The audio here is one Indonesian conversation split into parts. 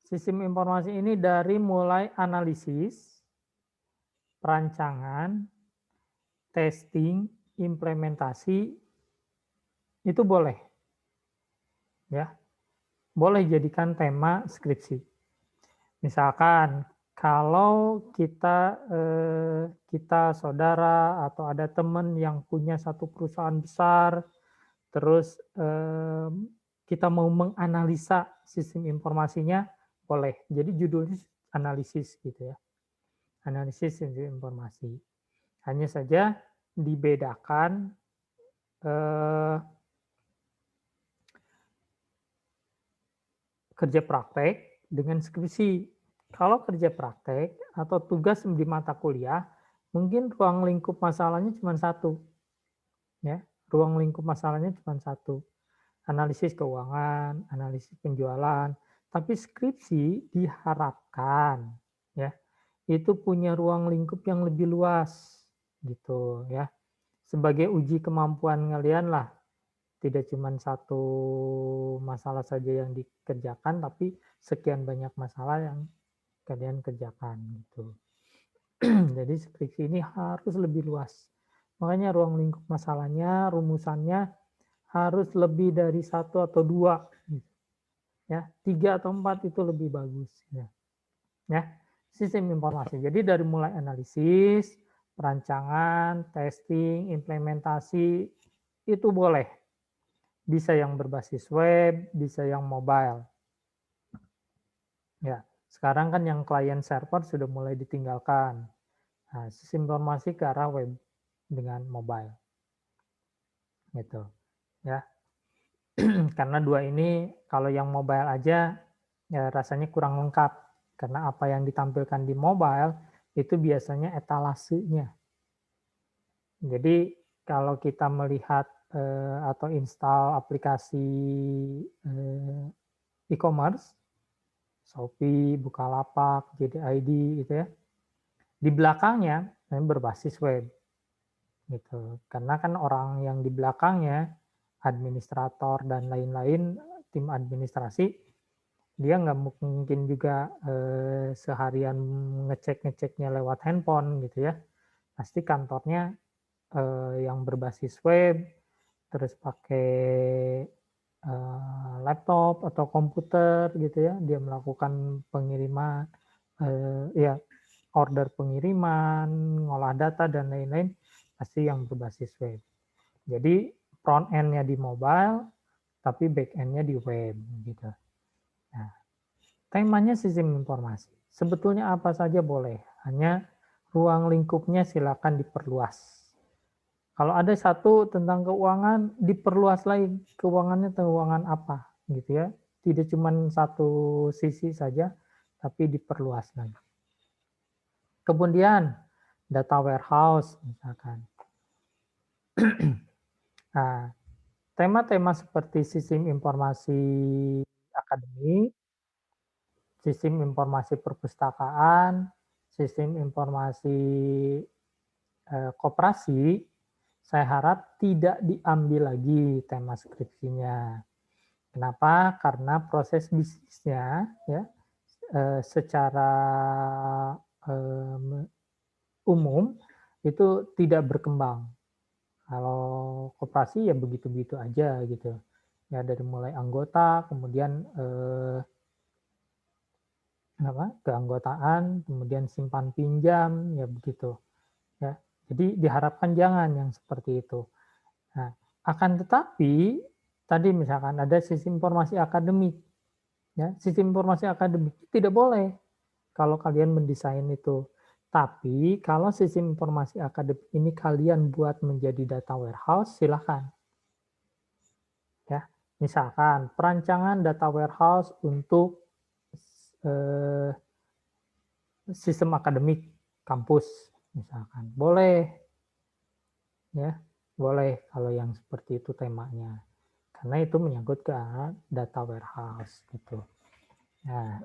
Sistem informasi ini dari mulai analisis, perancangan, testing, implementasi, itu boleh, ya. Boleh jadikan tema skripsi. Misalkan kalau kita saudara atau ada teman yang punya satu perusahaan besar, terus, kita mau menganalisa sistem informasinya, boleh. Jadi judulnya analisis gitu ya, analisis sistem informasi. Hanya saja dibedakan, eee, kerja praktek dengan skripsi. Kalau kerja praktek atau tugas di mata kuliah, mungkin ruang lingkup masalahnya cuma satu, ya, ruang lingkup masalahnya cuma satu, analisis keuangan, analisis penjualan. Tapi skripsi diharapkan, ya, itu punya ruang lingkup yang lebih luas, gitu ya. Sebagai uji kemampuan kalian lah, tidak cuma satu masalah saja yang dikerjakan, tapi sekian banyak masalah yang kalian kerjakan, gitu. Jadi skripsi ini harus lebih luas. Makanya ruang lingkup masalahnya, rumusannya harus lebih dari satu atau 2, gitu ya. 3 atau 4 itu lebih bagus, ya. Ya, sistem informasi. Jadi dari mulai analisis, perancangan, testing, implementasi, itu boleh. Bisa yang berbasis web, bisa yang mobile. Ya, sekarang kan yang client server sudah mulai ditinggalkan. Nah, sistem informasi ke arah web dengan mobile, gitu ya. Karena dua ini kalau yang mobile aja ya rasanya kurang lengkap, karena apa yang ditampilkan di mobile itu biasanya etalasenya. Jadi kalau kita melihat atau install aplikasi e-commerce, Shopee, Bukalapak, JD.ID gitu ya, di belakangnya berbasis web gitu. Karena kan orang yang di belakangnya, administrator dan lain-lain, tim administrasi, dia nggak mungkin juga seharian ngecek-ngeceknya lewat handphone gitu ya. Pasti kantornya yang berbasis web, terus pakai laptop atau komputer gitu ya, dia melakukan pengiriman, ya order pengiriman, ngolah data dan lain-lain, pasti yang berbasis web. Jadi front end-nya di mobile, tapi back end-nya di web gitu. Nah, temanya sistem informasi. Sebetulnya apa saja boleh, hanya ruang lingkupnya silakan diperluas. Kalau ada satu tentang keuangan, diperluas lagi keuangannya keuangan apa gitu ya. Tidak cuma satu sisi saja, tapi diperluas lagi. Kemudian data warehouse misalkan. Nah, tema-tema seperti sistem informasi akademik, sistem informasi perpustakaan, sistem informasi koperasi, saya harap tidak diambil lagi tema skripsinya. Kenapa? Karena proses bisnisnya ya secara umum itu tidak berkembang. Kalau koperasi ya begitu-begitu aja gitu. Ya dari mulai anggota, kemudian keanggotaan, kemudian simpan pinjam, ya begitu. Ya. Jadi diharapkan jangan yang seperti itu. Nah, akan tetapi tadi misalkan ada sistem informasi akademik, ya sistem informasi akademik tidak boleh kalau kalian mendesain itu. Tapi kalau sistem informasi akademik ini kalian buat menjadi data warehouse, silahkan. Ya, misalkan perancangan data warehouse untuk eh, sistem akademik kampus, misalkan boleh, ya boleh kalau yang seperti itu temanya, karena itu menyangkut ke data warehouse gitu. Nah,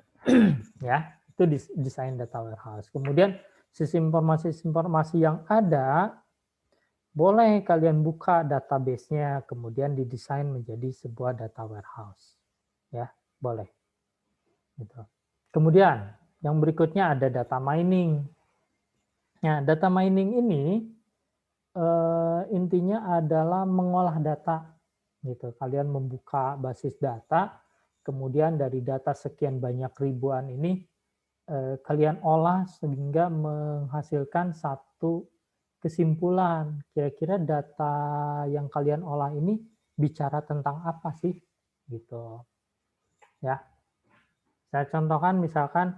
ya itu desain data warehouse. Kemudian sistem informasi yang ada, boleh kalian buka database-nya, kemudian didesain menjadi sebuah data warehouse. Ya, boleh. Gitu. Kemudian yang berikutnya ada data mining. Nah, data mining ini intinya adalah mengolah data gitu. Kalian membuka basis data, kemudian dari data sekian banyak ribuan ini kalian olah sehingga menghasilkan satu kesimpulan. Kira-kira data yang kalian olah ini bicara tentang apa sih? Gitu. Ya. Saya contohkan misalkan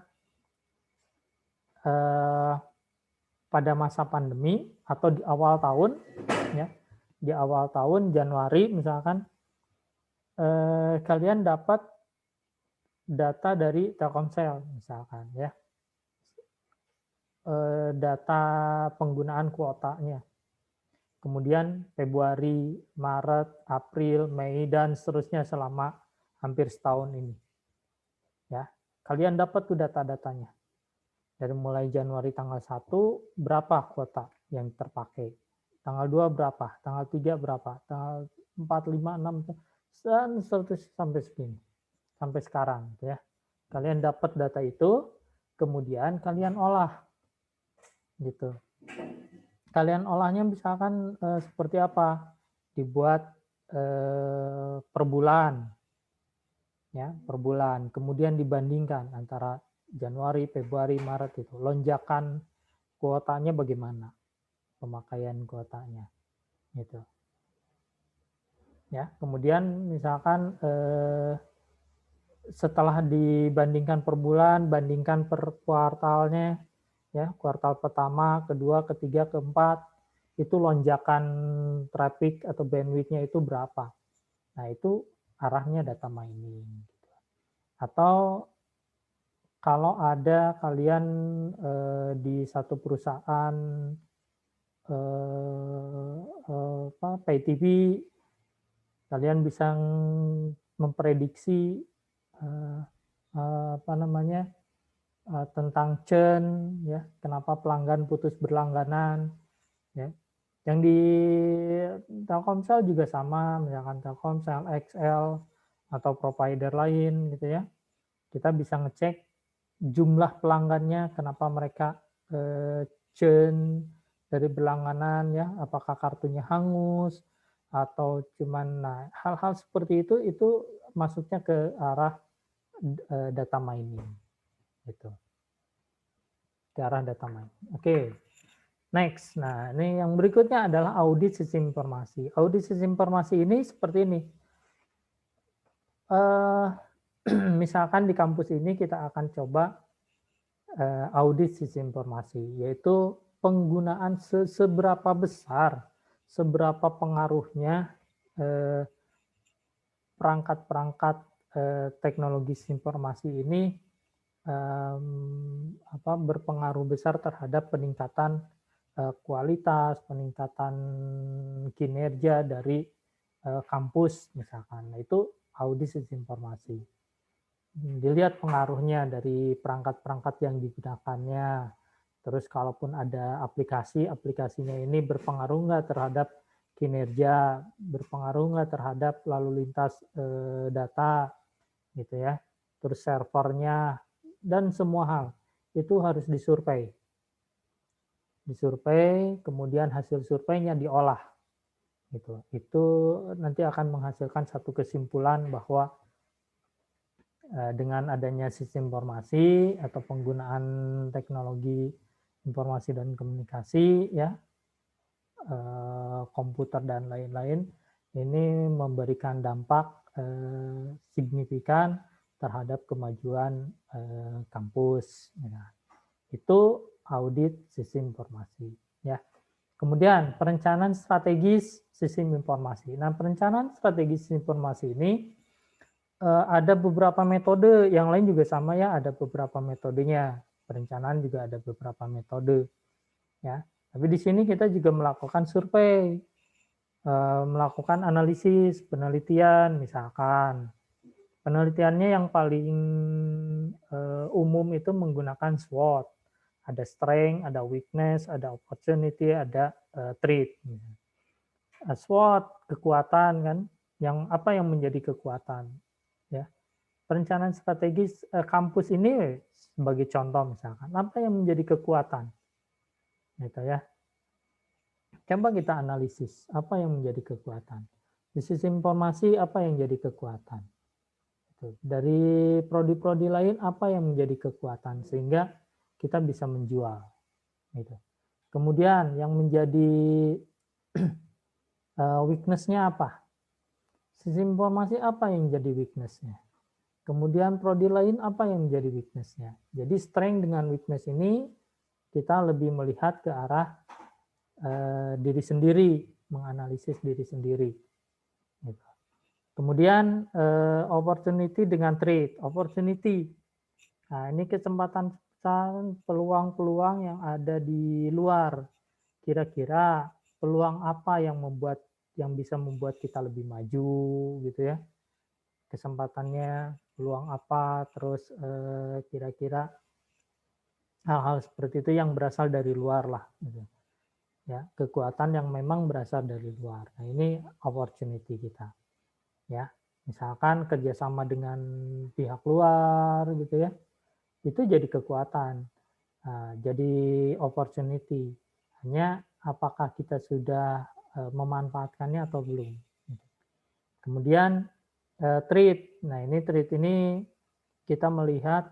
pada masa pandemi atau di awal tahun, ya, di awal tahun Januari misalkan kalian dapat data dari Telkomsel misalkan, ya, data penggunaan kuotanya. Kemudian Februari, Maret, April, Mei dan seterusnya selama hampir setahun ini. Ya, kalian dapat tuh data-datanya. Dari mulai Januari tanggal 1 berapa kuota yang terpakai? Tanggal 2 berapa? Tanggal 3 berapa? Tanggal 4, 5, 6 dan seterusnya sampai segini. Sampai sekarang gitu ya. Kalian dapat data itu, kemudian kalian olah gitu. Kalian olahnya misalkan seperti apa? Dibuat per bulan. Ya, per bulan. Kemudian dibandingkan antara Januari, Februari, Maret itu. Lonjakan kuotanya bagaimana? Pemakaian kuotanya. Gitu. Ya, kemudian misalkan setelah dibandingkan per bulan, bandingkan per kuartalnya, ya, kuartal pertama, kedua, ketiga, keempat, itu lonjakan traffic atau bandwidth-nya itu berapa. Nah, itu arahnya data mining. Atau kalau ada kalian di satu perusahaan pay TV, kalian bisa memprediksi tentang churn, ya, kenapa pelanggan putus berlangganan, ya. Yang di Telkomsel juga sama, misalkan Telkomsel, XL atau provider lain gitu ya. Kita bisa ngecek jumlah pelanggannya, kenapa mereka churn dari berlangganan, ya, apakah kartunya hangus atau cuman, nah, hal-hal seperti itu masuknya ke arah data mining gitu. Ke arah data mining. Oke. Next. Nah, ini yang berikutnya adalah audit sistem informasi. Audit sistem informasi ini seperti ini. Misalkan di kampus ini kita akan coba audit sistem informasi, yaitu penggunaan seberapa besar, seberapa pengaruhnya perangkat-perangkat teknologi informasi ini berpengaruh besar terhadap peningkatan kualitas, peningkatan kinerja dari kampus misalkan. Nah, itu audit sistem informasi. Dilihat pengaruhnya dari perangkat-perangkat yang digunakannya. Terus kalaupun ada aplikasi, aplikasinya ini berpengaruh nggak terhadap kinerja, berpengaruh nggak terhadap lalu lintas data, gitu ya. Terus servernya, dan semua hal. Itu harus disurvei. Disurvei, kemudian hasil surveinya diolah. Gitu. Itu nanti akan menghasilkan satu kesimpulan bahwa dengan adanya sistem informasi atau penggunaan teknologi informasi dan komunikasi, ya, komputer dan lain-lain, ini memberikan dampak signifikan terhadap kemajuan kampus. Ya. Itu audit sistem informasi. Ya. Kemudian perencanaan strategis sistem informasi. Nah, perencanaan strategis sistem informasi ini ada beberapa metode, yang lain juga sama ya, ada beberapa metodenya. Perencanaan juga ada beberapa metode. Ya. Tapi di sini kita juga melakukan survei, melakukan analisis, penelitian misalkan. Penelitiannya yang paling umum itu menggunakan SWOT. Ada strength, ada weakness, ada opportunity, ada threat. SWOT, kekuatan kan, yang apa yang menjadi kekuatan, ya. perencanaan strategis kampus ini sebagai contoh misalkan, apa yang menjadi kekuatan? Gitu ya. Coba kita analisis, apa yang menjadi kekuatan? Di sisi informasi, apa yang jadi kekuatan? Dari prodi-prodi lain, apa yang menjadi kekuatan? Sehingga kita bisa menjual. Gitu. Kemudian yang menjadi weakness-nya apa? Sisi informasi apa yang jadi weakness-nya? Kemudian prodi lain apa yang menjadi weakness-nya? Jadi strength dengan weakness ini kita lebih melihat ke arah diri sendiri, menganalisis diri sendiri. Gitu. Kemudian opportunity dengan threat. Opportunity, nah ini kesempatan, peluang-peluang yang ada di luar. Kira-kira peluang apa yang bisa membuat kita lebih maju, gitu ya? Kesempatannya, peluang apa, terus kira-kira hal-hal seperti itu yang berasal dari luar lah. Gitu. Ya, kekuatan yang memang berasal dari luar. Nah, ini opportunity kita. Ya, misalkan kerjasama dengan pihak luar, gitu ya, itu jadi kekuatan. Nah, jadi opportunity. Hanya apakah kita sudah memanfaatkannya atau belum. Kemudian trade. Nah, ini trade ini kita melihat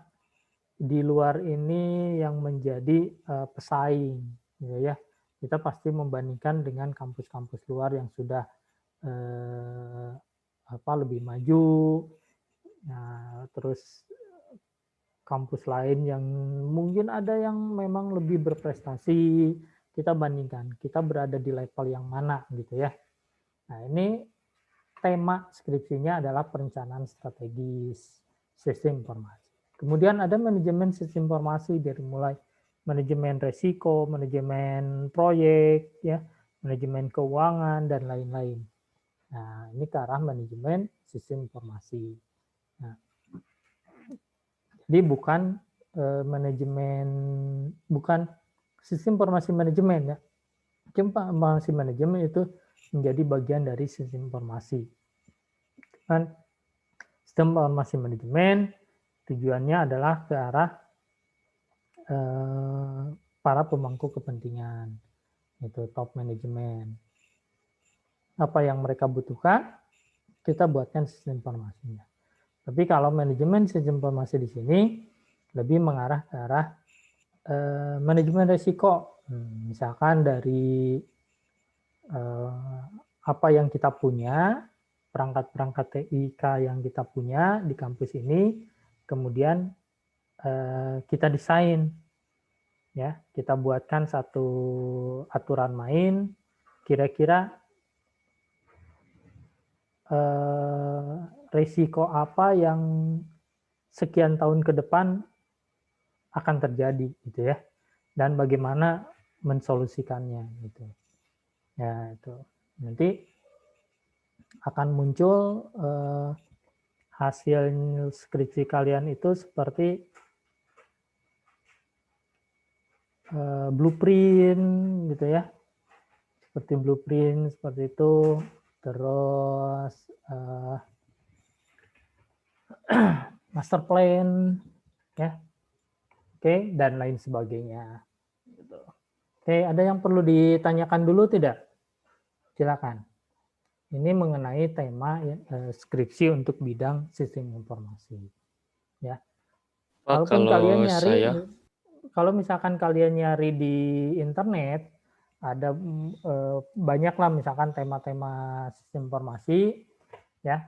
di luar ini yang menjadi pesaing, gitu ya. Kita pasti membandingkan dengan kampus-kampus luar yang sudah lebih maju. Nah, terus kampus lain yang mungkin ada yang memang lebih berprestasi, kita bandingkan, kita berada di level yang mana gitu ya. Nah, ini tema skripsinya adalah perencanaan strategis sistem informasi. Kemudian ada manajemen sistem informasi dari mulai manajemen resiko, manajemen proyek, ya, manajemen keuangan dan lain-lain. Nah, ini ke arah manajemen sistem informasi. Nah, jadi bukan bukan sistem informasi manajemen ya. Sistem informasi manajemen itu menjadi bagian dari sistem informasi. Dan sistem informasi manajemen tujuannya adalah ke arah para pemangku kepentingan, itu top management. Apa yang mereka butuhkan, kita buatkan sistem informasinya. Tapi kalau manajemen sistem informasi di sini lebih mengarah ke arah manajemen risiko. Misalkan dari apa yang kita punya, perangkat-perangkat TIK yang kita punya di kampus ini, kemudian kita desain, ya, kita buatkan satu aturan main, kira-kira risiko apa yang sekian tahun ke depan akan terjadi, gitu ya, dan bagaimana mensolusikannya, gitu. Ya, itu nanti akan muncul hasil skripsi kalian itu seperti blueprint, gitu ya, seperti blueprint seperti itu, terus master plan, ya, oke, dan lain sebagainya. Oke, ada yang perlu ditanyakan dulu tidak? Silakan. Ini mengenai tema skripsi untuk bidang sistem informasi. Ya. Pak, Kalaupun kalian nyari, saya kalau misalkan kalian nyari di internet, ada banyak lah misalkan tema-tema sistem informasi, ya,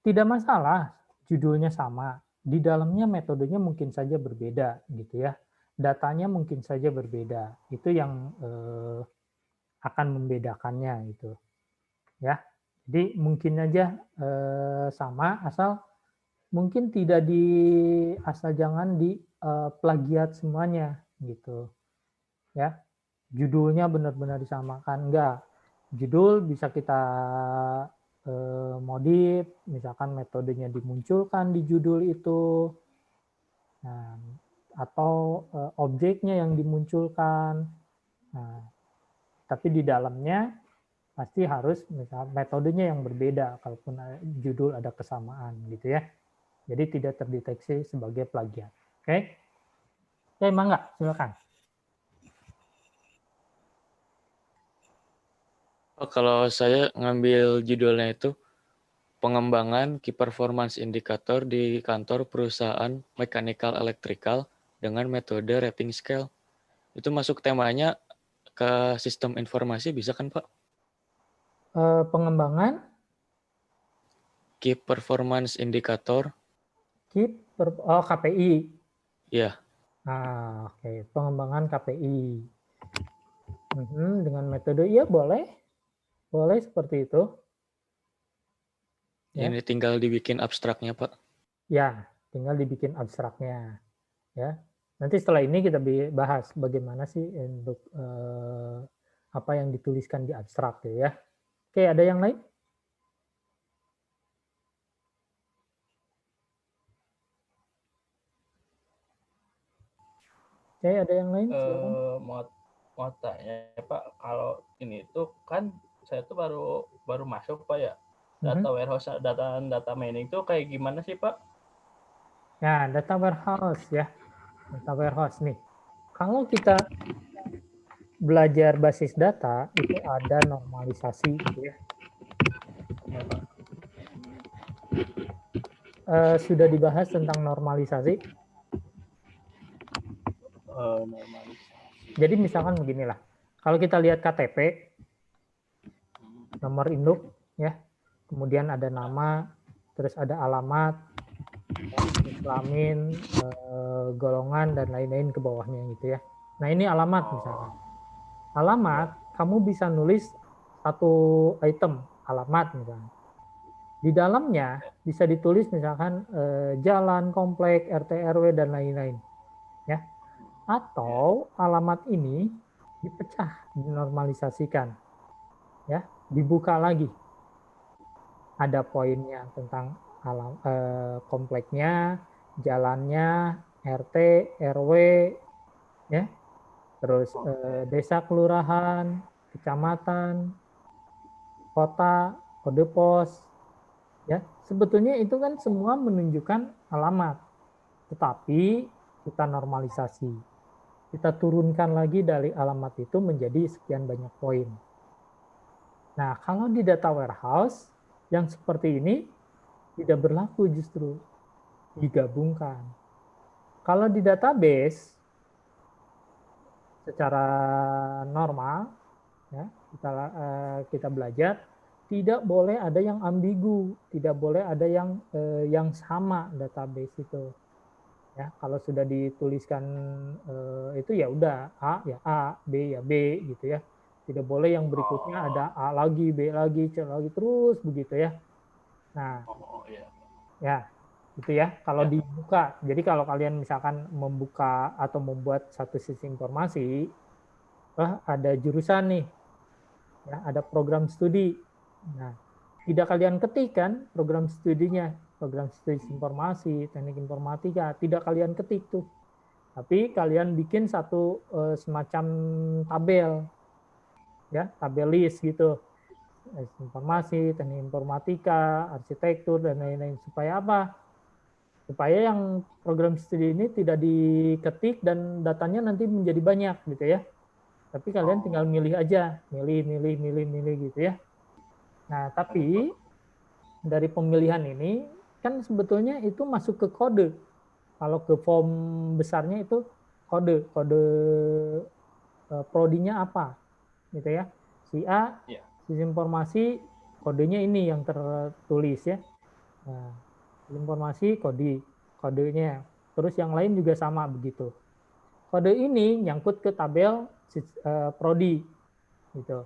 tidak masalah judulnya sama, di dalamnya metodenya mungkin saja berbeda, gitu ya, datanya mungkin saja berbeda, itu yang akan membedakannya, gitu ya. Jadi mungkin aja sama, asal mungkin tidak asal jangan di plagiat semuanya, gitu ya. Judulnya benar-benar disamakan, enggak. Judul bisa kita modif, misalkan metodenya dimunculkan di judul itu, nah, atau objeknya yang dimunculkan. Nah, tapi di dalamnya pasti harus misal metodenya yang berbeda, kalaupun judul ada kesamaan, gitu ya. Jadi tidak terdeteksi sebagai plagiat. Oke? Oke, Mangga, silakan. Oh, kalau saya ngambil judulnya itu pengembangan Key Performance Indicator di kantor perusahaan Mechanical Electrical dengan metode rating scale. Itu masuk temanya ke sistem informasi bisa kan Pak? Pengembangan Key Performance Indicator. KPI. Ya. Oke. Pengembangan KPI. Dengan metode, iya boleh. Boleh seperti itu. Ya. Ini tinggal dibikin abstraknya Pak. Ya, tinggal dibikin abstraknya. Ya. Nanti setelah ini kita bahas bagaimana sih untuk apa yang dituliskan di abstrak ya. Oke, ada yang lain? Oke, ada yang lain? Silakan. Mau tanya Pak, kalau ini tuh kan saya tuh baru masuk Pak ya. Data warehouse, data mining tuh kayak gimana sih Pak? Ya, data warehouse ya. Data warehouse nih. Kalau kita belajar basis data itu ada normalisasi gitu ya. Sudah dibahas tentang normalisasi. Normalisasi. Jadi misalkan beginilah, kalau kita lihat KTP, nomor induk ya, kemudian ada nama, terus ada alamat, kelamin, golongan dan lain-lain ke bawahnya gitu ya. Nah ini alamat misalkan. Alamat kamu bisa nulis satu item alamat misalkan. Di dalamnya bisa ditulis misalkan jalan, komplek, RT, RW dan lain-lain. Ya. Atau alamat ini dipecah, dinormalisasikan. Ya, dibuka lagi. Ada poinnya tentang kompleknya, jalannya, RT, RW, ya. Terus desa, kelurahan, kecamatan, kota, kode pos, ya. Sebetulnya itu kan semua menunjukkan alamat. Tetapi kita normalisasi. Kita turunkan lagi dari alamat itu menjadi sekian banyak poin. Nah, kalau di data warehouse yang seperti ini tidak berlaku justru digabungkan. Kalau di database secara normal ya, kita belajar tidak boleh ada yang ambigu, tidak boleh ada yang sama database itu. Ya, kalau sudah dituliskan itu ya udah A ya A, B ya B gitu ya. Tidak boleh yang berikutnya ada A lagi, B lagi, C lagi terus begitu ya. Nah, ya gitu ya. Kalau dibuka, jadi kalau kalian misalkan membuka atau membuat satu sistem informasi, ada jurusan nih, ya ada program studi. Nah, tidak kalian ketik kan program studinya, program studi informasi, teknik informatika, tidak kalian ketik tuh. Tapi kalian bikin satu semacam tabel, ya tabel list gitu, informasi, teknik informatika, arsitektur dan lain-lain. Supaya apa? Supaya yang program studi ini tidak diketik dan datanya nanti menjadi banyak gitu ya. Tapi kalian tinggal milih aja, milih gitu ya. Nah, tapi dari pemilihan ini kan sebetulnya itu masuk ke kode. Kalau ke form besarnya itu kode prodinya apa gitu ya. Si A, sistem informasi kodenya ini yang tertulis ya. Nah, informasi kodenya. Terus yang lain juga sama begitu. Kode ini nyangkut ke tabel prodi gitu.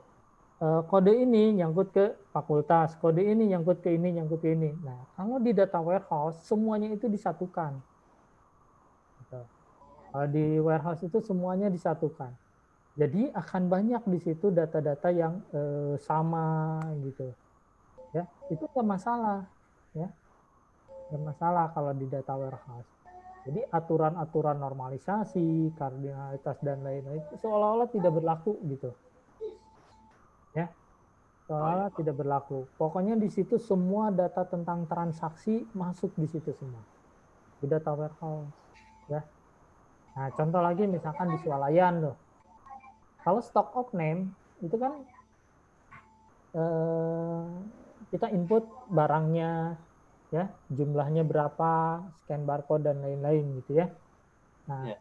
Kode ini nyangkut ke fakultas, kode ini nyangkut ke ini, nyangkut ke ini. Nah, kalau di data warehouse semuanya itu disatukan. Gitu. Kalau di warehouse itu semuanya disatukan. Jadi akan banyak di situ data-data yang sama gitu. Ya, itu nggak masalah. Ya, nggak masalah kalau di data warehouse. Jadi aturan-aturan normalisasi, kardinalitas dan lain-lain seolah-olah tidak berlaku gitu. Ya. Seolah-olah tidak berlaku. Pokoknya di situ semua data tentang transaksi masuk di situ semua. Di data warehouse. Ya. Nah, contoh lagi misalkan di swalayan loh. Kalau stock of name itu kan kita input barangnya, ya, jumlahnya berapa, scan barcode dan lain-lain gitu ya. Nah,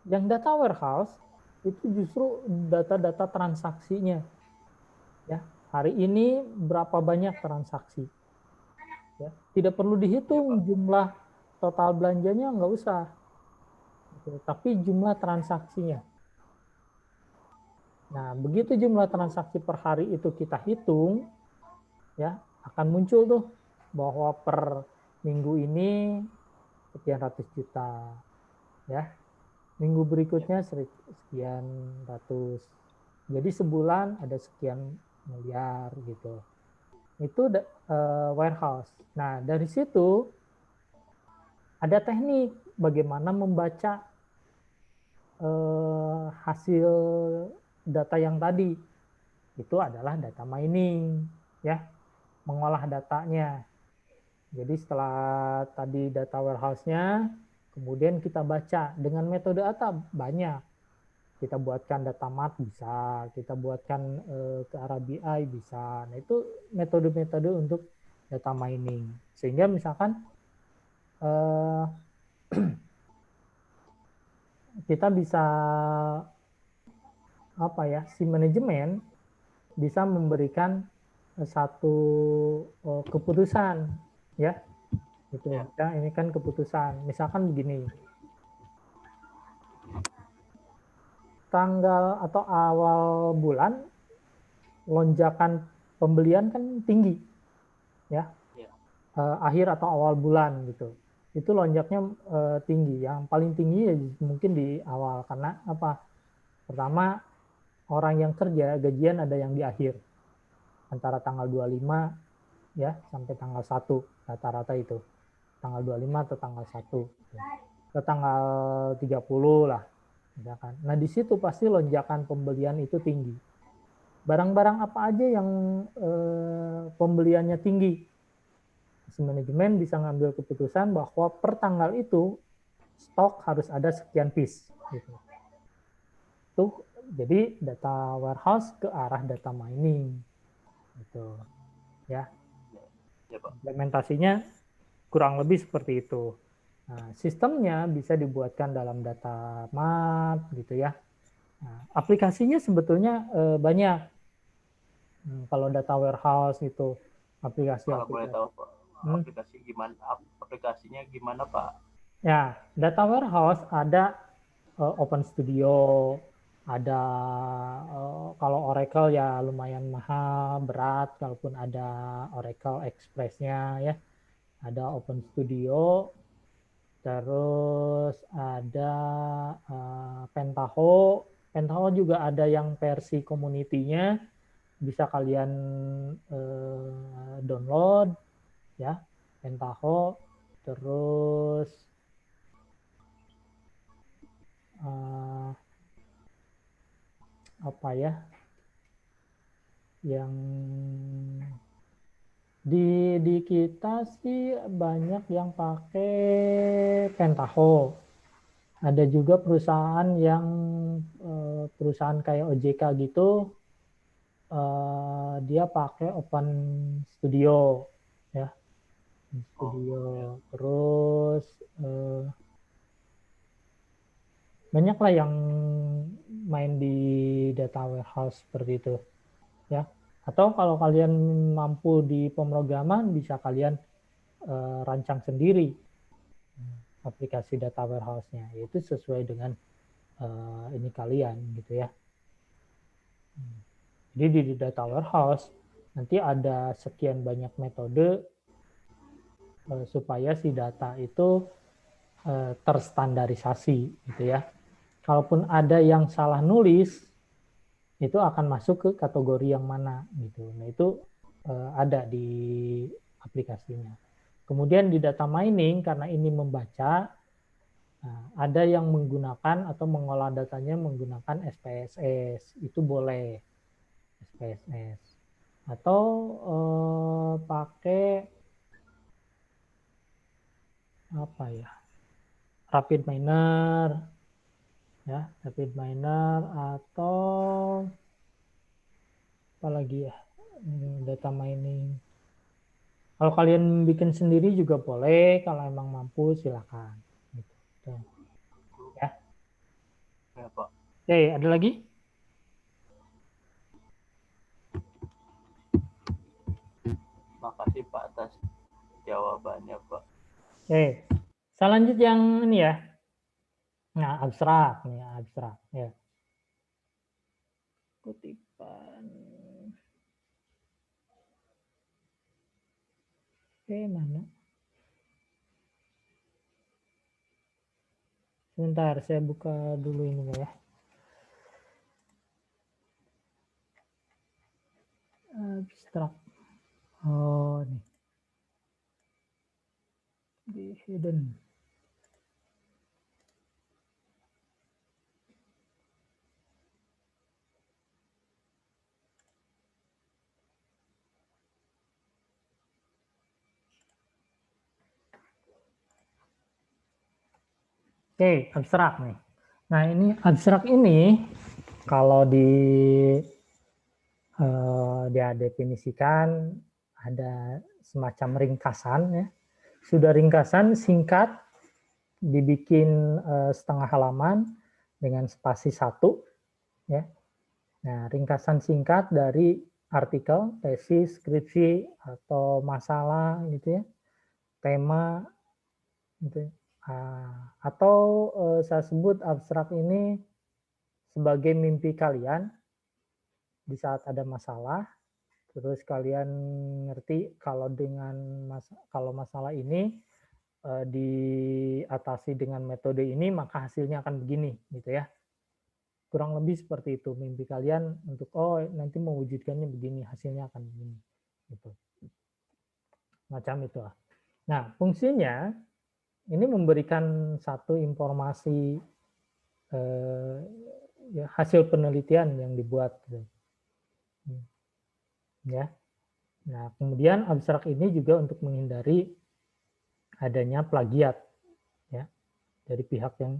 yang data warehouse itu justru data-data transaksinya. Ya, hari ini berapa banyak transaksi. Ya, tidak perlu dihitung jumlah total belanjanya, nggak usah. Gitu. Tapi jumlah transaksinya. Nah, begitu jumlah transaksi per hari itu kita hitung, ya akan muncul tuh bahwa per minggu ini sekian ratus juta, ya. Minggu berikutnya sekian ratus. Jadi sebulan ada sekian miliar gitu. Itu warehouse. Nah, dari situ ada teknik bagaimana membaca hasil data yang tadi. Itu adalah data mining, ya, mengolah datanya. Jadi setelah tadi data warehouse-nya, kemudian kita baca dengan metode apa? Banyak. Kita buatkan data mart bisa, kita buatkan ke arah BI bisa. Nah, itu metode-metode untuk data mining. Sehingga misalkan kita bisa apa ya, si manajemen bisa memberikan satu keputusan, ya. Itu ya, ini kan keputusan. Misalkan begini. Tanggal atau awal bulan lonjakan pembelian kan tinggi, ya, akhir atau awal bulan gitu, itu lonjaknya tinggi. Yang paling tinggi ya mungkin di awal, karena apa? Pertama, orang yang kerja gajian ada yang di akhir, antara tanggal 25 ya sampai tanggal 1 rata-rata itu, tanggal 25 atau tanggal 1 ke tanggal 30 lah misalkan. Nah, di situ pasti lonjakan pembelian itu tinggi. Barang-barang apa aja yang pembeliannya tinggi, si manajemen bisa ngambil keputusan bahwa per tanggal itu stok harus ada sekian piece. Gitu. Tuh, jadi data warehouse ke arah data mining, gitu, ya. Implementasinya kurang lebih seperti itu. Nah, sistemnya bisa dibuatkan dalam data mart, gitu ya. Nah, aplikasinya sebetulnya banyak. Kalau data warehouse itu aplikasi. Kalau boleh tahu aplikasinya gimana Pak? Ya, data warehouse ada Open Studio, ada kalau Oracle ya lumayan mahal, berat, kalaupun ada Oracle Express-nya ya. Ada Open Studio, terus ada Pentaho. Pentaho juga ada yang versi community-nya, bisa kalian download ya, Pentaho. Terus apa ya, yang di kita sih banyak yang pakai Pentaho. Ada juga perusahaan yang perusahaan kayak OJK gitu, dia pakai Open Studio ya, Studio. Terus banyak lah yang main di data warehouse seperti itu ya. Atau kalau kalian mampu di pemrograman, bisa kalian rancang sendiri aplikasi data warehouse-nya, yaitu sesuai dengan ini kalian gitu ya. Jadi di data warehouse nanti ada sekian banyak metode supaya si data itu terstandarisasi gitu ya. Kalaupun ada yang salah nulis, itu akan masuk ke kategori yang mana gitu. Nah, itu ada di aplikasinya. Kemudian di data mining, karena ini membaca, ada yang menggunakan atau mengolah datanya menggunakan SPSS, itu boleh SPSS. atau pakai apa ya, rapid miner ya, rapid miner atau apa lagi ya, data mining. Kalau kalian bikin sendiri juga boleh, kalau emang mampu silakan. Gitu. Ya. Ya, Pak. Oke, ada lagi? Makasih Pak atas jawabannya, Pak. Oke, saya lanjut yang ini ya. Nah, abstrak nih, abstrak ya. Kutipan. Oke, mana? Sebentar, saya buka dulu ini ya. Abstrak. Oh, nih. Di hidden. Oke, abstrak nih. Nah, ini abstrak ini kalau dia definisikan ada semacam ringkasan ya. Sudah ringkasan singkat dibikin setengah halaman dengan spasi 1 ya. Nah, ringkasan singkat dari artikel, tesis, skripsi atau masalah gitu ya. Tema gitu ya. Atau saya sebut abstrak ini sebagai mimpi kalian di saat ada masalah, terus kalian ngerti kalau kalau masalah ini diatasi dengan metode ini maka hasilnya akan begini gitu ya. Kurang lebih seperti itu mimpi kalian untuk nanti mewujudkannya begini, hasilnya akan begini gitu. Macam itu lah. Nah, fungsinya ini memberikan satu informasi ya, hasil penelitian yang dibuat gitu. Ya. Nah, kemudian abstrak ini juga untuk menghindari adanya plagiat ya dari pihak yang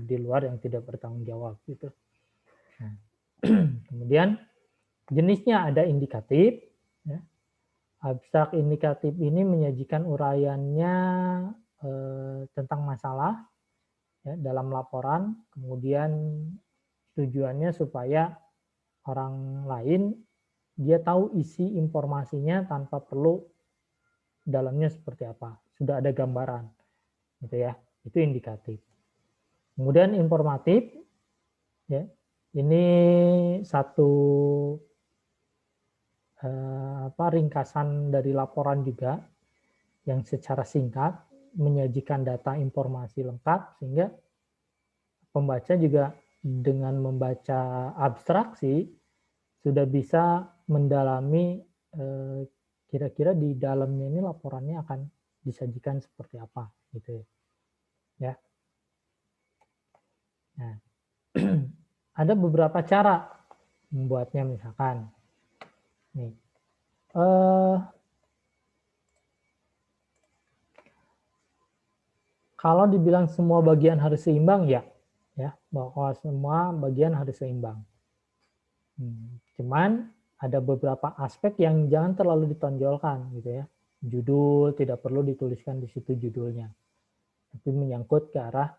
di luar yang tidak bertanggung jawab gitu. Nah, kemudian jenisnya ada indikatif ya. Abstrak indikatif ini menyajikan uraiannya tentang masalah ya, dalam laporan, kemudian tujuannya supaya orang lain dia tahu isi informasinya tanpa perlu dalamnya seperti apa, sudah ada gambaran gitu ya, itu indikatif. Kemudian informatif ya, ini satu ringkasan dari laporan juga yang secara singkat menyajikan data informasi lengkap sehingga pembaca juga dengan membaca abstraksi sudah bisa mendalami kira-kira di dalamnya ini laporannya akan disajikan seperti apa gitu ya. Nah, ada beberapa cara membuatnya misalkan nih. Kalau dibilang semua bagian harus seimbang ya bahwa semua bagian harus seimbang. Cuman ada beberapa aspek yang jangan terlalu ditonjolkan gitu ya. Judul tidak perlu dituliskan di situ judulnya, tapi menyangkut ke arah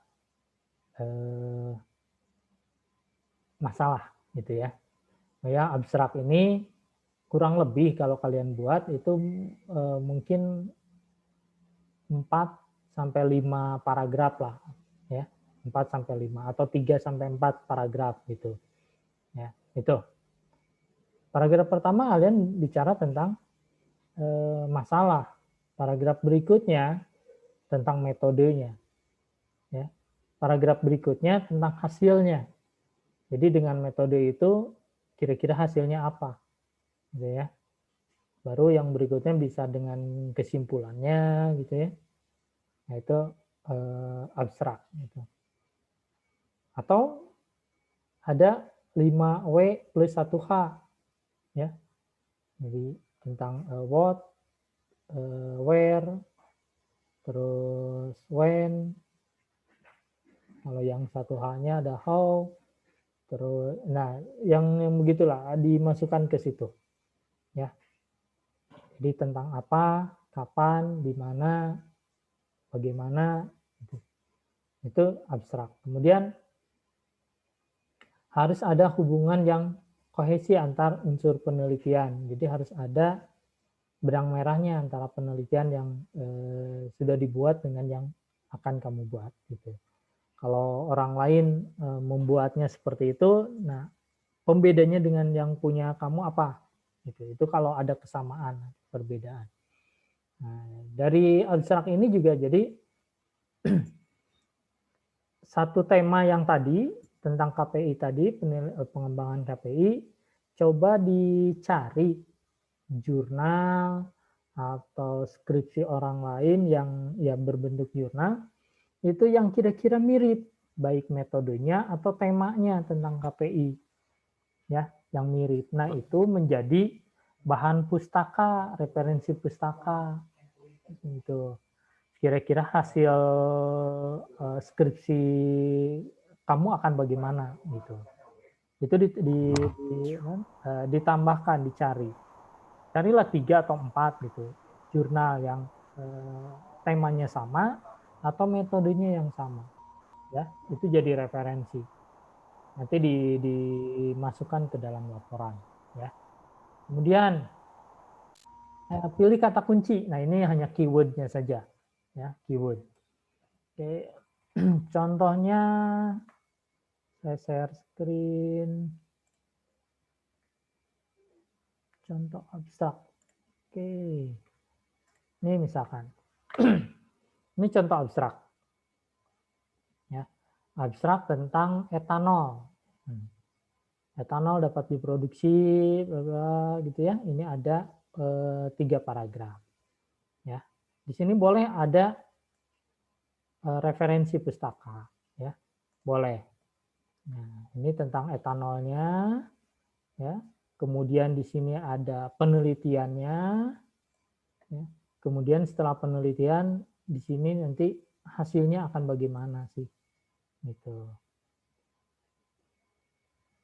masalah gitu ya. Ya abstrak ini kurang lebih kalau kalian buat itu mungkin 4 sampai 5 paragraf lah ya. 4 sampai 5 atau 3 sampai 4 paragraf gitu. Ya, itu. Paragraf pertama kalian bicara tentang masalah. Paragraf berikutnya tentang metodenya. Ya. Paragraf berikutnya tentang hasilnya. Jadi dengan metode itu kira-kira hasilnya apa? Gitu ya. Baru yang berikutnya bisa dengan kesimpulannya gitu ya. Nah, itu abstrak gitu. Atau ada 5W plus 1H ya. Jadi tentang what, where, terus when. Kalau yang satu hanya ada how, terus, nah yang begitulah dimasukkan ke situ, ya. Jadi tentang apa, kapan, di mana, bagaimana, itu abstrak. Kemudian harus ada hubungan yang kohesi antar unsur penelitian. Jadi harus ada benang merahnya antara penelitian yang sudah dibuat dengan yang akan kamu buat, gitu. Kalau orang lain membuatnya seperti itu, nah pembedanya dengan yang punya kamu apa? Gitu. Itu kalau ada kesamaan, perbedaan. Nah, dari abstrak ini juga jadi satu tema yang tadi tentang KPI tadi, pengembangan KPI, coba dicari jurnal atau skripsi orang lain yang ya berbentuk jurnal itu yang kira-kira mirip, baik metodenya atau temanya tentang KPI, ya, yang mirip. Nah, itu menjadi bahan pustaka, referensi pustaka, itu. Kira-kira hasil skripsi kamu akan bagaimana, gitu. Itu ditambahkan, dicari. Carilah 3 atau 4 gitu, jurnal yang temanya sama atau metodenya yang sama. Ya, itu jadi referensi. Nanti dimasukkan ke dalam laporan, ya. Kemudian pilih kata kunci. Nah, ini hanya keyword-nya saja, ya, keyword. Oke. Contohnya saya share screen. Contoh abstrak. Oke. Ini misalkan. Ini contoh abstrak. Ya. Abstrak tentang etanol. Etanol dapat diproduksi, gitu ya. Ini ada 3 paragraf. Ya. Di sini boleh ada referensi pustaka, ya. Boleh. Nah, ini tentang etanolnya, ya. Kemudian di sini ada penelitiannya, ya. Kemudian setelah penelitian di sini nanti hasilnya akan bagaimana sih, gitu.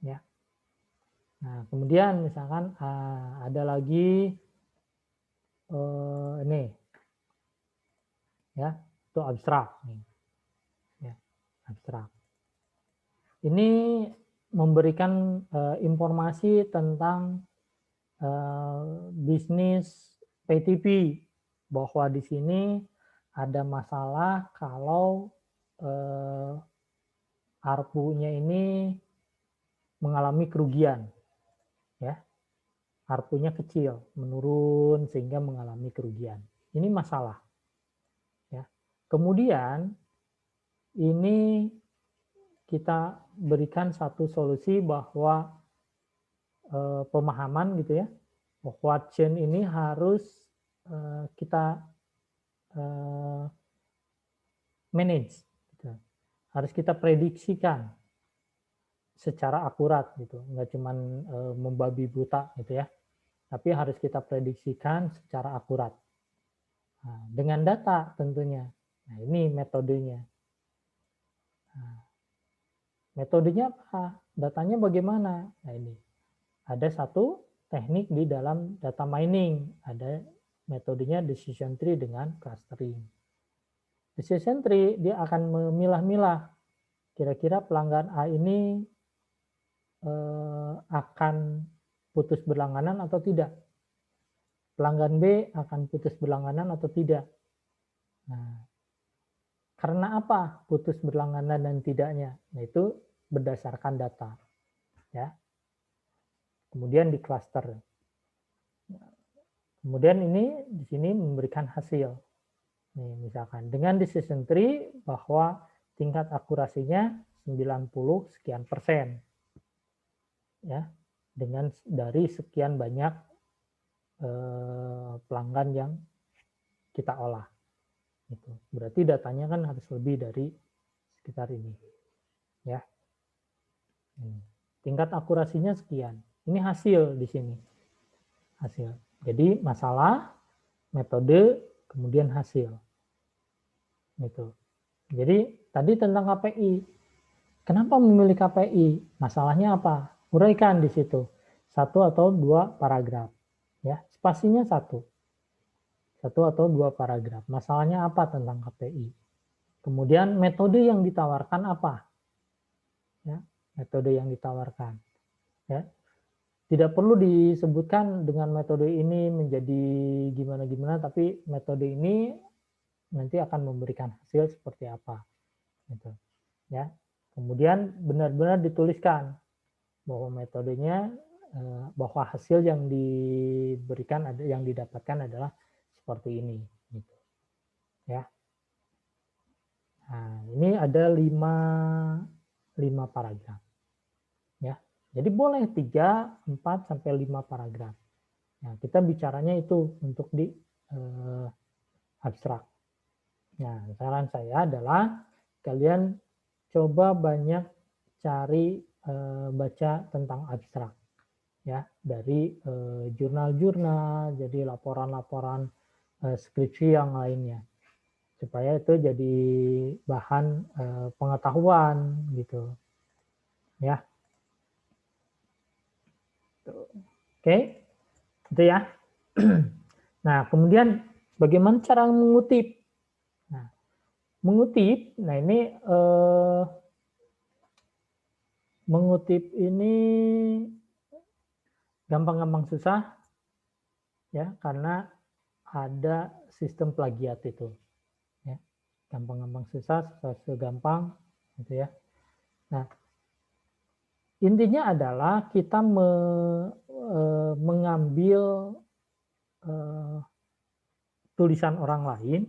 Ya. Nah, kemudian misalkan ada lagi ini, ya, itu abstrak, ya, abstrak. Ini memberikan informasi tentang bisnis PTP, bahwa di sini ada masalah kalau ARPU-nya ini mengalami kerugian, ya. ARPU-nya kecil, menurun sehingga mengalami kerugian. Ini masalah, ya. Kemudian ini kita berikan satu solusi bahwa pemahaman gitu ya, bahwa chain ini harus kita manage, gitu. Harus kita prediksikan secara akurat gitu, nggak cuma membabi buta gitu ya, tapi harus kita prediksikan secara akurat. Nah, dengan data tentunya. Nah, ini metodenya. Nah, metodenya apa? Datanya bagaimana? Nah, ini ada satu teknik di dalam data mining, ada metodenya decision tree dengan clustering. Decision tree dia akan memilah-milah kira-kira pelanggan A ini akan putus berlangganan atau tidak. Pelanggan B akan putus berlangganan atau tidak. Nah, karena apa putus berlangganan dan tidaknya? Nah, itu berdasarkan data, ya. Kemudian di cluster. Kemudian ini di sini memberikan hasil. Nih, misalkan dengan decision tree bahwa tingkat akurasinya 90 sekian persen. Ya, dengan dari sekian banyak pelanggan yang kita olah. Gitu. Berarti datanya kan harus lebih dari sekitar ini. Ya. Tingkat akurasinya sekian. Ini hasil di sini. hasil. Jadi masalah, metode, kemudian hasil. Gitu. Jadi tadi tentang KPI. Kenapa memilih KPI? Masalahnya apa? Uraikan di situ. 1 atau 2 paragraf. Ya, spasinya 1. 1 atau 2 paragraf. Masalahnya apa tentang KPI? Kemudian metode yang ditawarkan apa? Ya, metode yang ditawarkan. Ya, tidak perlu disebutkan dengan metode ini menjadi gimana-gimana, tapi metode ini nanti akan memberikan hasil seperti apa. Gitu. Ya. Kemudian benar-benar dituliskan bahwa metodenya, bahwa hasil yang diberikan, yang didapatkan adalah seperti ini. Gitu. Ya. Nah, ini ada 5 paragraf. Ya. Jadi boleh 3, 4, sampai 5 paragraf. Nah, kita bicaranya itu untuk di abstrak. Nah, saran saya adalah kalian coba banyak cari baca tentang abstrak. Ya, dari jurnal-jurnal, jadi laporan-laporan skripsi yang lainnya. Supaya itu jadi bahan pengetahuan gitu. Ya. Oke, itu ya. Nah, kemudian bagaimana cara mengutip? Nah, mengutip, nah ini mengutip ini gampang-gampang susah, ya, karena ada sistem plagiat itu. Ya, gampang-gampang susah, segampang, gitu ya. Nah, intinya adalah kita mengambil tulisan orang lain,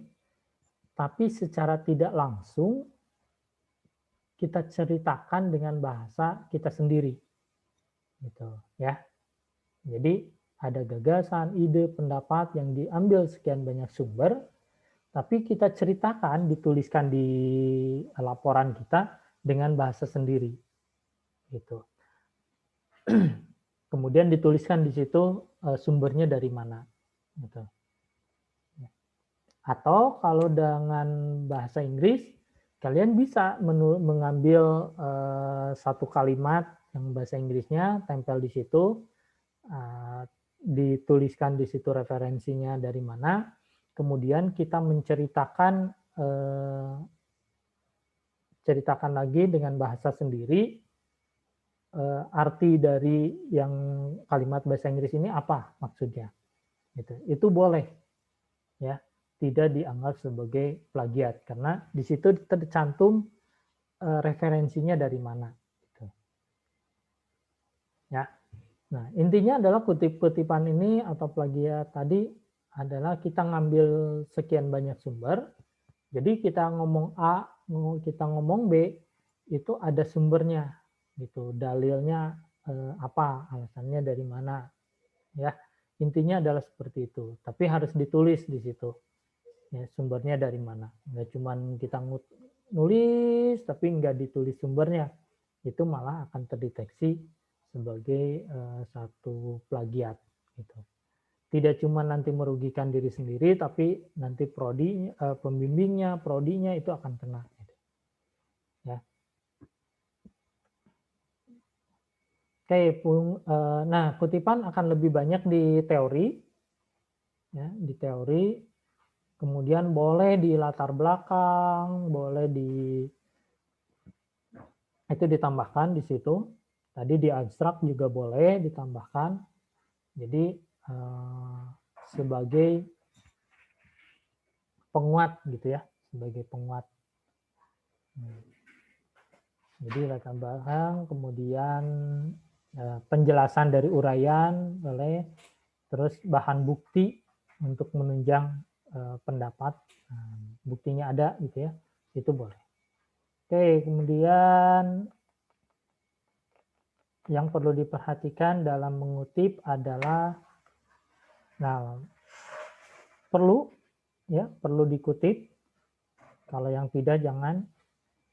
tapi secara tidak langsung kita ceritakan dengan bahasa kita sendiri, gitu ya. Jadi ada gagasan, ide, pendapat yang diambil sekian banyak sumber, tapi kita ceritakan, dituliskan di laporan kita dengan bahasa sendiri, gitu. Kemudian dituliskan di situ sumbernya dari mana, gitu. Atau kalau dengan bahasa Inggris, kalian bisa mengambil satu kalimat yang bahasa Inggrisnya, tempel di situ, dituliskan di situ referensinya dari mana, kemudian kita menceritakan ceritakan lagi dengan bahasa sendiri arti dari yang kalimat bahasa Inggris ini apa maksudnya. Itu boleh, ya, tidak dianggap sebagai plagiat karena di situ tercantum referensinya dari mana. Gitu. Ya. Nah, intinya adalah kutip-kutipan ini atau plagiat tadi adalah kita ngambil sekian banyak sumber. Jadi kita ngomong A, kita ngomong B, itu ada sumbernya, gitu. Dalilnya apa, alasannya dari mana, ya. Intinya adalah seperti itu. Tapi harus ditulis di situ, ya, sumbernya dari mana. Nggak cuma kita nulis tapi nggak ditulis sumbernya, itu malah akan terdeteksi sebagai satu plagiat, gitu. Tidak cuma nanti merugikan diri sendiri, tapi nanti prodi, pembimbingnya, prodinya itu akan kena. Gitu. Ya. Oke, nah kutipan akan lebih banyak di teori, ya, di teori. Kemudian boleh di latar belakang, boleh itu ditambahkan di situ. Tadi di abstrak juga boleh ditambahkan. Jadi sebagai penguat gitu ya, sebagai penguat. Jadi latar belakang, kemudian penjelasan dari uraian boleh, terus bahan bukti untuk menunjang pendapat, buktinya ada gitu ya, itu boleh. Oke, kemudian yang perlu diperhatikan dalam mengutip adalah, nah, perlu dikutip. Kalau yang tidak jangan.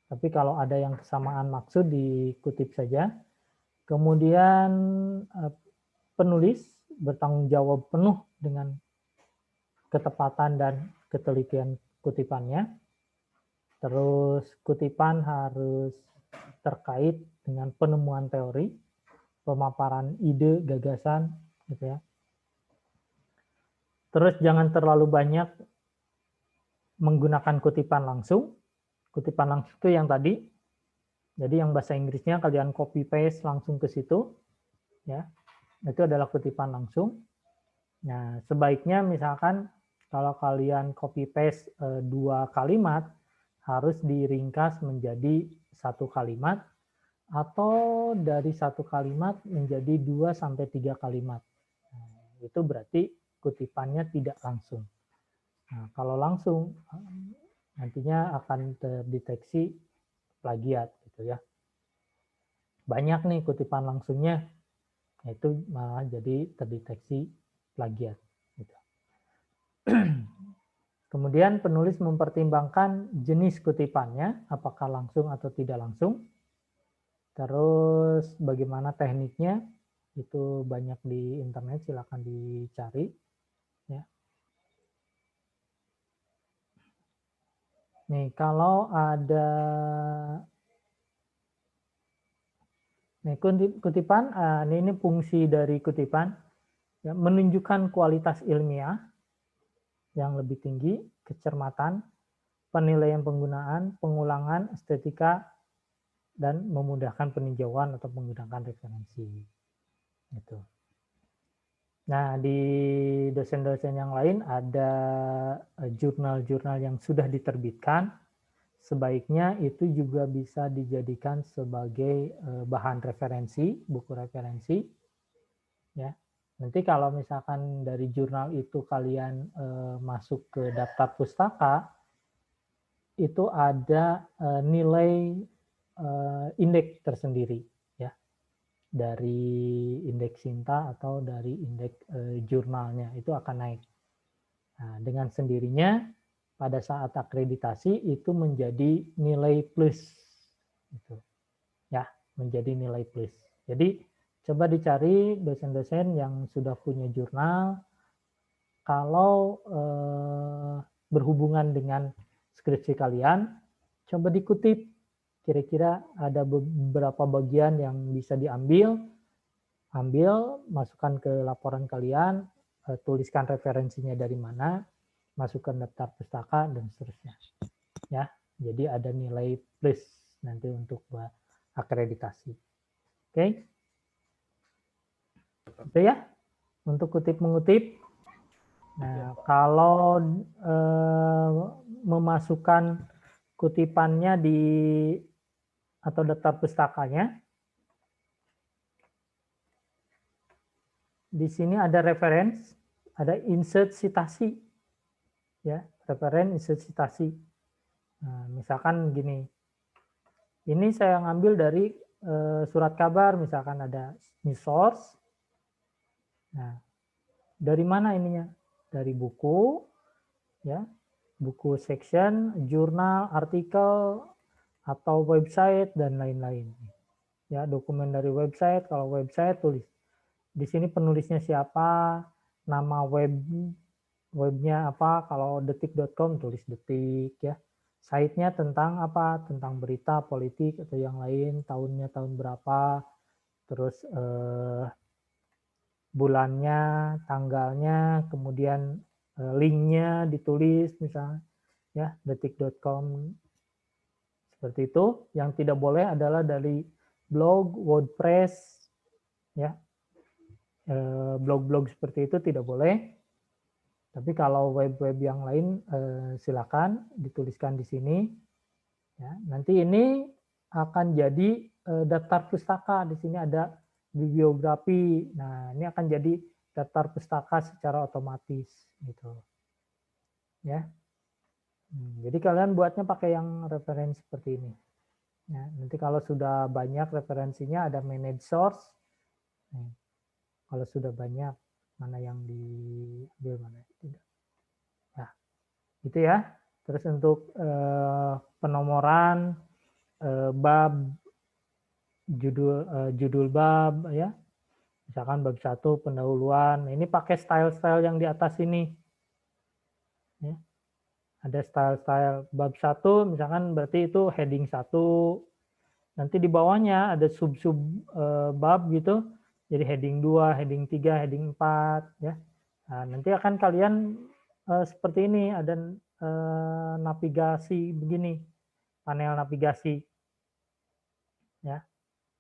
Tapi kalau ada yang kesamaan maksud dikutip saja. Kemudian penulis bertanggung jawab penuh dengan ketepatan dan ketelitian kutipannya. Terus kutipan harus terkait dengan penemuan teori, pemaparan ide, gagasan, gitu ya. Terus jangan terlalu banyak menggunakan kutipan langsung. Kutipan langsung itu yang tadi. Jadi yang bahasa Inggrisnya kalian copy paste langsung ke situ, ya. Itu adalah kutipan langsung. Nah, sebaiknya misalkan kalau kalian copy paste 2 kalimat harus diringkas menjadi 1 kalimat atau dari 1 kalimat menjadi 2 sampai 3 kalimat. Nah, itu berarti kutipannya tidak langsung. Nah, kalau langsung nantinya akan terdeteksi plagiat gitu ya. Banyak nih kutipan langsungnya, itu malah jadi terdeteksi plagiat. Gitu. Kemudian penulis mempertimbangkan jenis kutipannya, apakah langsung atau tidak langsung. Terus bagaimana tekniknya, itu banyak di internet, silakan dicari. Ya. Nih, kalau ada kutipan, ini fungsi dari kutipan, ya, menunjukkan kualitas ilmiah yang lebih tinggi, kecermatan, penilaian penggunaan, pengulangan, estetika, dan memudahkan peninjauan atau menggunakan referensi. Gitu. Nah, di dosen-dosen yang lain ada jurnal-jurnal yang sudah diterbitkan, sebaiknya itu juga bisa dijadikan sebagai bahan referensi, buku referensi. Ya, nanti kalau misalkan dari jurnal itu kalian masuk ke daftar pustaka, itu ada nilai indeks tersendiri, ya, dari indeks Sinta atau dari indeks jurnalnya itu akan naik. Nah, dengan sendirinya pada saat akreditasi itu menjadi nilai plus, gitu. Ya, menjadi nilai plus. Jadi coba dicari dosen-dosen yang sudah punya jurnal. Kalau berhubungan dengan skripsi kalian, coba dikutip. Kira-kira ada beberapa bagian yang bisa diambil, masukkan ke laporan kalian, tuliskan referensinya dari mana, masukkan daftar pustaka, dan seterusnya. Ya, jadi ada nilai plus nanti untuk akreditasi. Oke, itu ya untuk kutip-mengutip. Nah, kalau memasukkan kutipannya atau daftar pustakanya, di sini ada reference, ada insert citasi, ya, referen insert citasi. Nah, misalkan gini, ini saya ngambil dari surat kabar, misalkan ada news source. Nah, dari mana ininya? Dari buku, ya, buku section, jurnal, artikel, atau website, dan lain-lain. Ya, dokumen dari website, kalau website tulis. Di sini penulisnya siapa, nama webnya apa, kalau detik.com tulis detik, ya. Site-nya tentang apa, tentang berita, politik, atau yang lain, tahunnya tahun berapa, terus bulannya, tanggalnya, kemudian linknya ditulis misalnya, ya, detik.com, seperti itu. Yang tidak boleh adalah dari blog, WordPress, ya, blog-blog seperti itu tidak boleh. Tapi kalau web-web yang lain silakan dituliskan di sini. Ya, nanti ini akan jadi daftar pustaka. Di sini ada bibliografi. Nah, ini akan jadi daftar pustaka secara otomatis gitu. Ya. Jadi kalian buatnya pakai yang referensi seperti ini. Ya, nanti kalau sudah banyak referensinya ada manage source. Nih, kalau sudah banyak mana yang diambil, mana yang tidak. Nah, gitu ya. Terus untuk penomoran bab, judul bab, ya, Misalkan bab 1 pendahuluan. Ini pakai style-style yang di atas ini. Ya. Ada style-style bab 1 misalkan berarti itu heading 1. Nanti di bawahnya ada sub-sub bab gitu. Jadi heading 2, heading 3, heading 4 ya. Nah, nanti akan kalian seperti ini ada navigasi begini. Panel navigasi. Ya.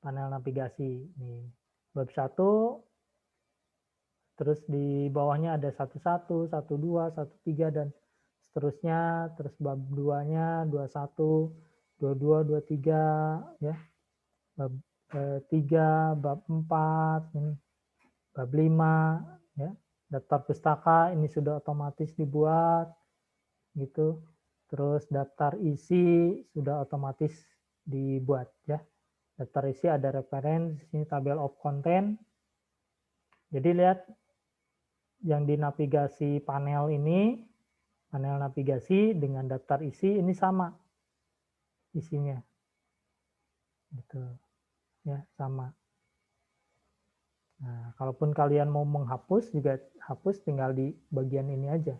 Panel navigasi nih. Bab 1 terus di bawahnya ada 11, 12, 13 dan seterusnya, terus bab 2-nya 21, 22, 23 ya. Bab 3, bab 4, ini bab 5 ya. Daftar pustaka ini sudah otomatis dibuat gitu. Terus daftar isi sudah otomatis dibuat ya. Daftar isi ada referensi, ini tabel of content. Jadi lihat yang di navigasi panel ini, panel navigasi dengan daftar isi ini sama isinya. Gitu. Ya, sama. Nah, kalaupun kalian mau menghapus juga hapus tinggal di bagian ini aja.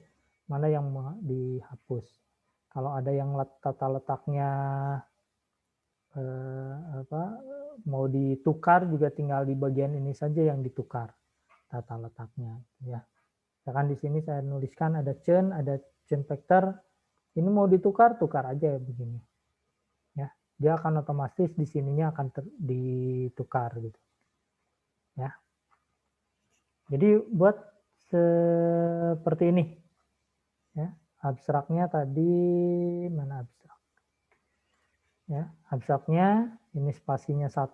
Mana yang mau dihapus. Kalau ada yang tata letaknya mau ditukar juga tinggal di bagian ini saja yang ditukar tata letaknya ya. Misalkan di sini saya nuliskan ada chain vector. Ini mau ditukar, tukar aja ya begini. Ya, dia akan otomatis di sininya akan ditukar gitu. Ya. Jadi buat seperti ini. Ya, abstraknya tadi mana abstrak? Ya, abstraknya ini spasinya 1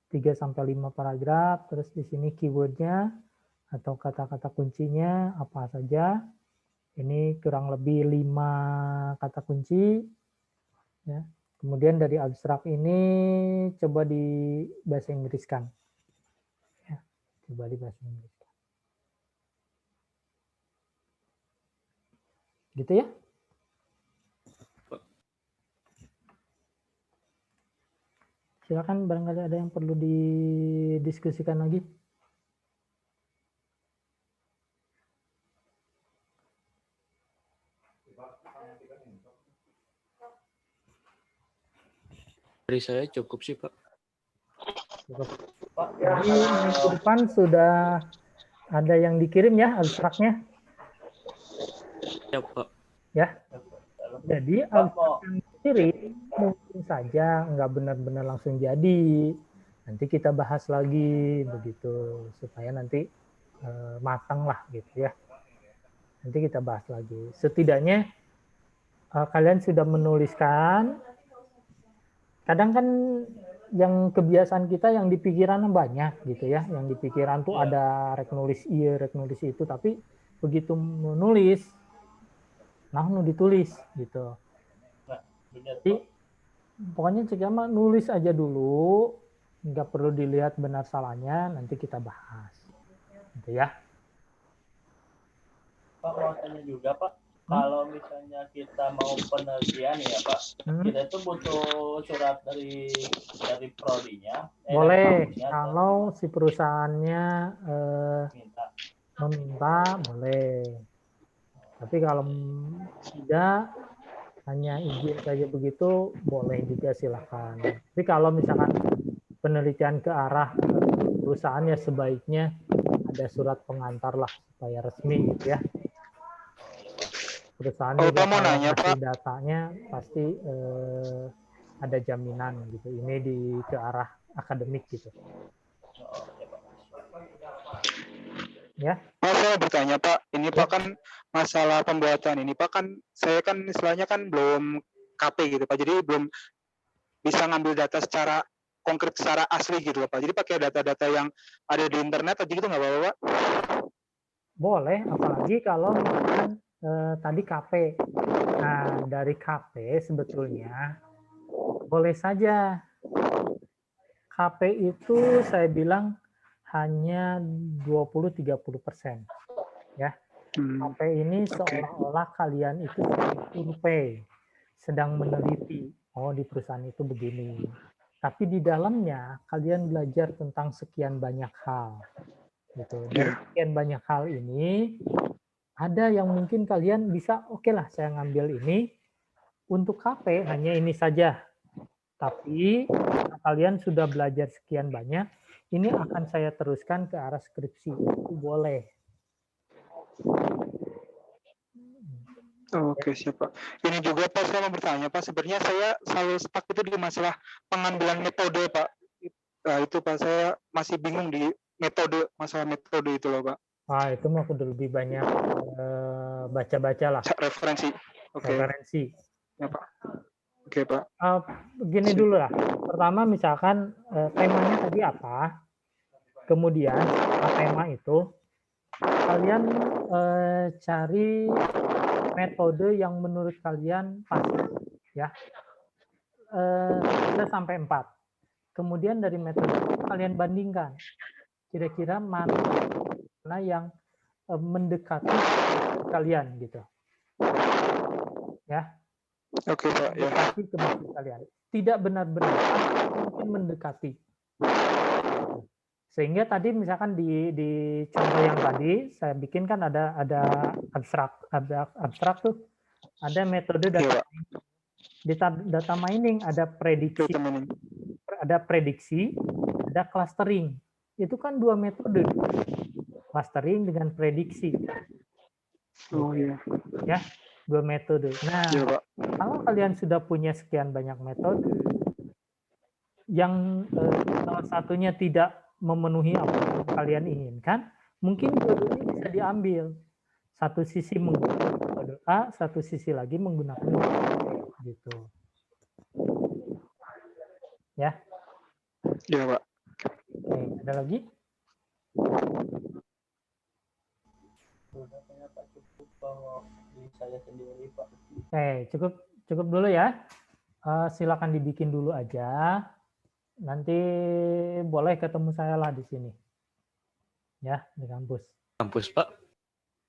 3 sampai 5 paragraf, terus di sini keywordnya atau kata-kata kuncinya apa saja. Ini kurang lebih 5 kata kunci. Ya. Kemudian dari abstrak ini coba di bahasa Inggriskan. Ya. Coba di bahasa Inggriskan. Gitu ya. Silakan barangkali ada yang perlu didiskusikan lagi. Dari saya cukup sih, Pak. Jadi minggu depan sudah ada yang dikirim ya abstraknya? Ya, Pak. Ya. Jadi abstrak yang dikirim mungkin saja nggak benar-benar langsung jadi. Nanti kita bahas lagi begitu supaya nanti matang lah gitu ya. Nanti kita bahas lagi. Setidaknya kalian sudah menuliskan. Kadang kan yang kebiasaan kita yang di pikiran banyak gitu ya. Yang di pikiran tuh ada rek nulis iya, rek nulis itu. Tapi begitu menulis, nah ditulis gitu. Jadi pokoknya cekama nulis aja dulu. Nggak perlu dilihat benar salahnya. Nanti kita bahas. Gitu ya. Pak mau tanya juga Pak. Kalau misalnya kita mau penelitian ya Pak, kita itu butuh surat dari prodinya. Boleh, kalau si perusahaannya meminta, boleh. Tapi kalau tidak, hanya izin saja begitu, boleh juga silakan. Tapi kalau misalkan penelitian ke arah perusahaan ya sebaiknya ada surat pengantar lah supaya resmi gitu ya. Perusahaan juga kalau ngasih datanya pasti ada jaminan gitu. Ini ke arah akademik gitu. Ya. Pak, saya bertanya Pak, ini Pak kan masalah pembuatan ini Pak kan saya kan istilahnya kan belum KP gitu Pak, jadi belum bisa ngambil data secara konkret secara asli gitu Pak. Jadi pakai data-data yang ada di internet aja gitu nggak apa-apa Pak? Boleh, apalagi kalau misalkan tadi KP. Nah, dari KP sebetulnya boleh saja. KP itu saya bilang hanya 20-30%. Ya. KP ini seolah-olah kalian itu sedang survei, sedang meneliti. Oh, di perusahaan itu begini. Tapi di dalamnya kalian belajar tentang sekian banyak hal. Gitu. Dari sekian banyak hal ini, ada yang mungkin kalian bisa, oke lah saya ngambil ini, untuk KP hanya ini saja. Tapi kalian sudah belajar sekian banyak, ini akan saya teruskan ke arah skripsi. Itu boleh. Oke, siap Pak. Ini juga Pak, saya mau bertanya Pak, sebenarnya saya selalu stuck itu di masalah pengambilan metode Pak. Nah, itu Pak, saya masih bingung di metode, masalah metode itu loh Pak. Ah, itu mah kudu lebih banyak baca-baca lah. Referensi. Oke. Referensi. Ya Pak. Oke Pak. Begini dulu lah. Pertama misalkan temanya tadi apa, kemudian setelah tema itu kalian cari metode yang menurut kalian pas, ya. 3 sampai 4. Kemudian dari metode itu kalian bandingkan. Kira-kira mana yang mendekati kalian gitu. Ya. Oke Pak, ya. Mendekati ke maksud kalian. Tidak benar-benar, mungkin mendekati. Sehingga tadi misalkan di contoh yang tadi saya bikin kan ada abstrak tuh, ada metode data mining. Di data mining ada prediksi, ada clustering. Itu kan 2 metode, clustering dengan prediksi. Oh iya. Ya, 2 metode. Nah, ya, Pak. Kalau kalian sudah punya sekian banyak metode, yang salah satunya tidak memenuhi apa yang kalian inginkan, mungkin dua-duanya bisa diambil. Satu sisi menggunakan metode A, satu sisi lagi menggunakan metode B, gitu. Ya. Iya, Pak. Oke, ada lagi? Saya sendiri Pak. Oke, cukup dulu ya. Silakan dibikin dulu aja. Nanti boleh ketemu saya lah di sini. Ya, di kampus. Kampus, Pak?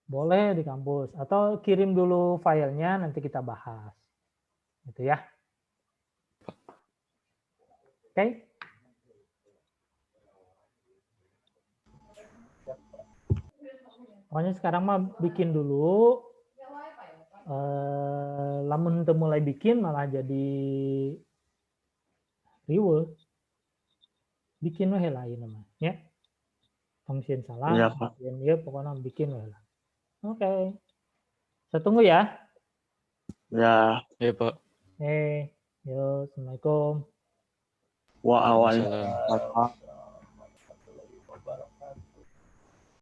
Boleh di kampus. Atau kirim dulu filenya, nanti kita bahas. Gitu ya. Oke? Pokoknya sekarang mah bikin dulu. Lamun mulai bikin malah jadi riweuh. Bikin we lain mah, ya. Fungsi salah, Iya, Pak. ya pokoknya bikin we lah. Oke. Saya tunggu ya. Ya. Ya, Pak. Yuk, Assalamualaikum. Waalaikumsalam.